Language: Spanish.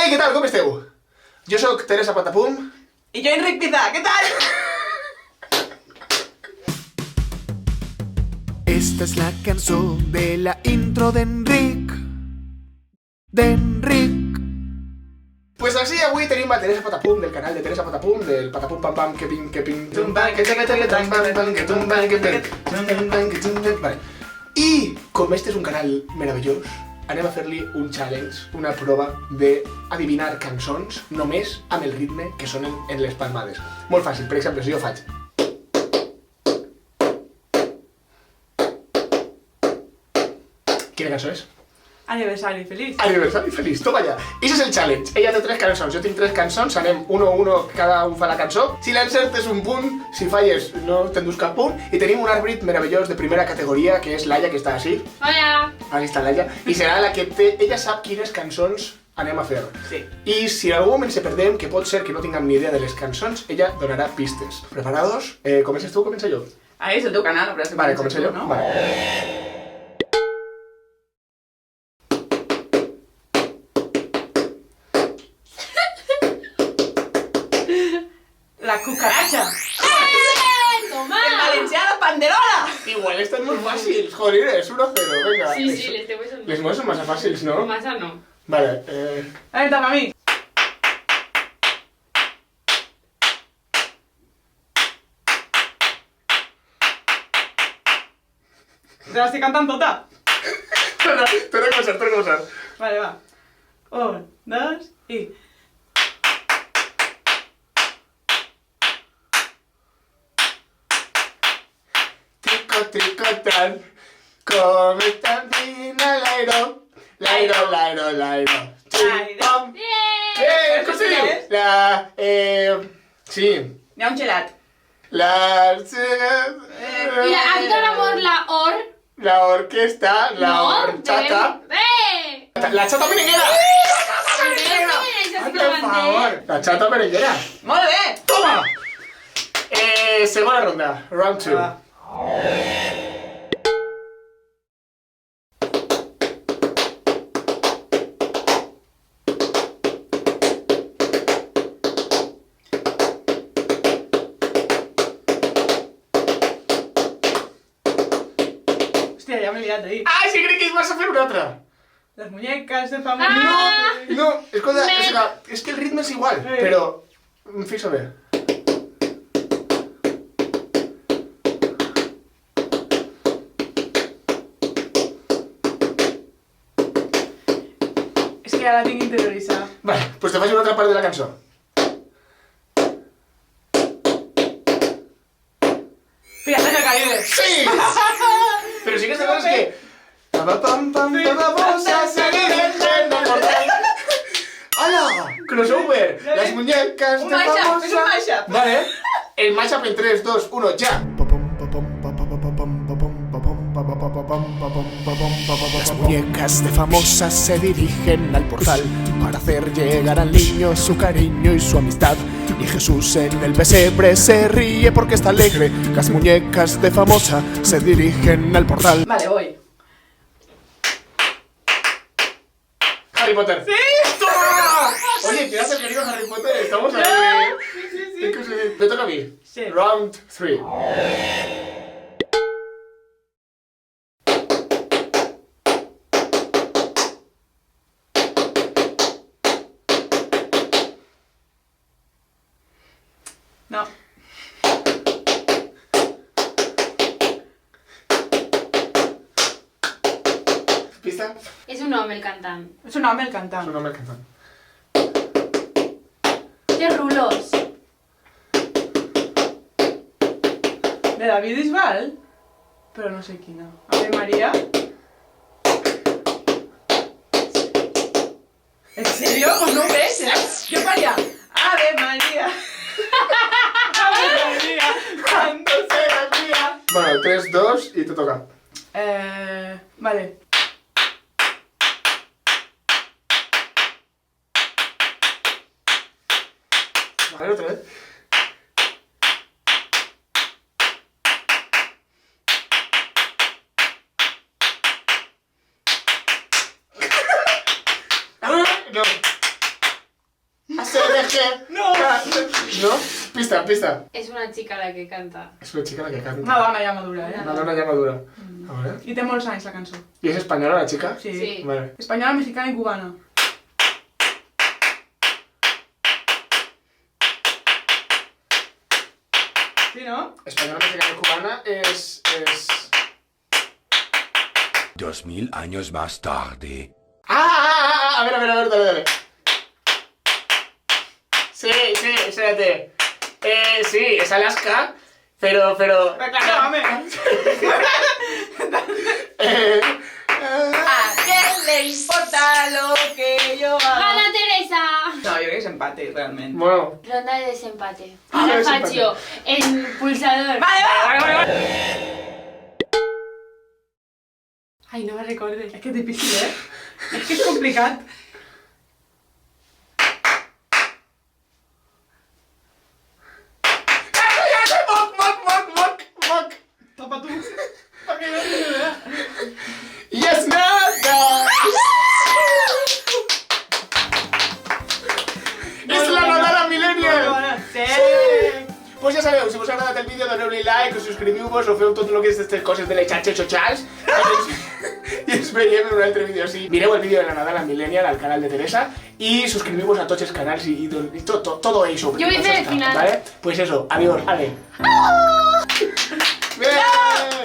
Ei, què tal? Com esteu? Jo sóc Teresa Patapum. I jo Enric Pizà, què tal? Esta es la cançó de la intro d'Enric. D'Enric. Pues així avui tenim a Teresa Patapum, del canal de Teresa Patapum, del Patapum Pam Pam, que ping, que ping, tumban, que tele, tam, pam, que tumban, que ping, tumban, que tumban. Vale. I com este és un canal meravellós, anem a fer-li un challenge, una prova d'adivinar cançons només amb el ritme que sonen en les palmades. Molt fàcil, per exemple, si jo faig... Quina cançó és? Aniversari feliç. Aniversari feliç, toma ja. Ese és el challenge. Ella té 3 cançons, jo tinc 3 cançons, anem 1 a 1, cada un fa la cançó. Si l'encertes un punt, si falles no t'endús cap punt. I tenim un àrbit meravellós de primera categoria, que és Laia, que està així. Hola! Aquí està Laia. I serà la que té... Ella sap quines cançons anem a fer. Sí. I si en algun moment se perdem, que pot ser que no tinguem ni idea de les cançons, ella donarà pistes. Preparados? Comences tu o comença jo? Ah, és el teu canal, però... Vale, comença jo? no? Vale. La cucaracha. ¡Toma! En valencià, la panderola. Igual estan molt fàcils, joder, és 1-0, venga. Sí, sí, les teves son... Les meves són massa fàcils, no? Massa no. Vale, Ahí toca a mi. Te la estic cantant tota. Torna a començar. Vale, va. 1, 2 i... Tricotan, com estan fina l'airo, l'airo. Tricom. Bien! Com se diu? Sí. N'hi ha un gelat. La... Mira, aquí con amor la or... La orquesta, la horchata. La chata merenguera! Per favor! La chata merenguera. Molt bé! Toma! Segona ronda, round 2. Va. Hòstia, ja m'he liat ahir. Ai, sí, crec que vas a fer una altra. Les muñecas de famoso. Ah! No, escolta, és que el ritme és igual, però... Fixa bé. És que ja la tinc interioritzada. Vale, pues te faig una altra part de la cançó. Piratas del Caribe. ¡Sí! Pero sí que sabes que... ¡Hala! ¡Crossover! Las muñecas Un de mashup, famosa... es un mashup. Vale. El mashup en 3, 2, 1, ya. Las muñecas de famosas se dirigen al portal para hacer llegar al niño su cariño y su amistad. Y Jesús en el pesebre se ríe porque está alegre. Las muñecas de famosa se dirigen al portal. Vale, voy. Harry Potter. ¡Sí! ¡Toma! Oye, ¿qué hace querido Harry Potter? Estamos ahí. Sí. Me toca a mí. Sí. Round 3. No. ¿Pista? És un home el cantant. És un home el cantant. Su nombre al cantante. Té rulos. De David Bisbal, però no sé quina. Ave María. ¿En serio? Pues no ho ves, eh? Jo faria Ave María. Ave María. Cuando será mía. Bueno, 3, 2 y te toca. Vale. Vale, otra vez. No. qué? No. ¿No? Pista, pista. És una xica la que canta. És una xica la que canta. Una dona ja madura, eh? Una dona ja madura. A veure. I té molts anys, la cançó. I és espanyola, la xica? Sí. Sí. Vale. Espanyola, mexicana i cubana. Sí, no? Espanyola, mexicana i cubana és... 2000 años más tarde. A ver, dale. Sí, espérate. Sí, es Alaska, pero... Reclámame. ¿A quién le importa lo que yo haga? Gana Teresa! No, jo crec que és empate, realment. Bueno, Ronda de desempate. Ah, Ara desempate. faig jo en pulsador. Vale. Ai, no me recorde. És que és difícil, eh? És que és complicat. moc. Tapa tu. Perquè no tinc idea. Yes, nada. És la Nadala Millennial. Sí. Pues ja sabeu, si us ha agradat el vídeo doneu-li like, subscriviu-vos o feu tot el que és aquestes coses de les xarxes socials i ens veiem en un altre vídeo així. Mireu el vídeo de la Nadala Millennial al canal de Teresa y suscribimos a todos los canales y todo eso. Yo hice el final. ¿Vale? Pues eso, adiós, ale. Bien.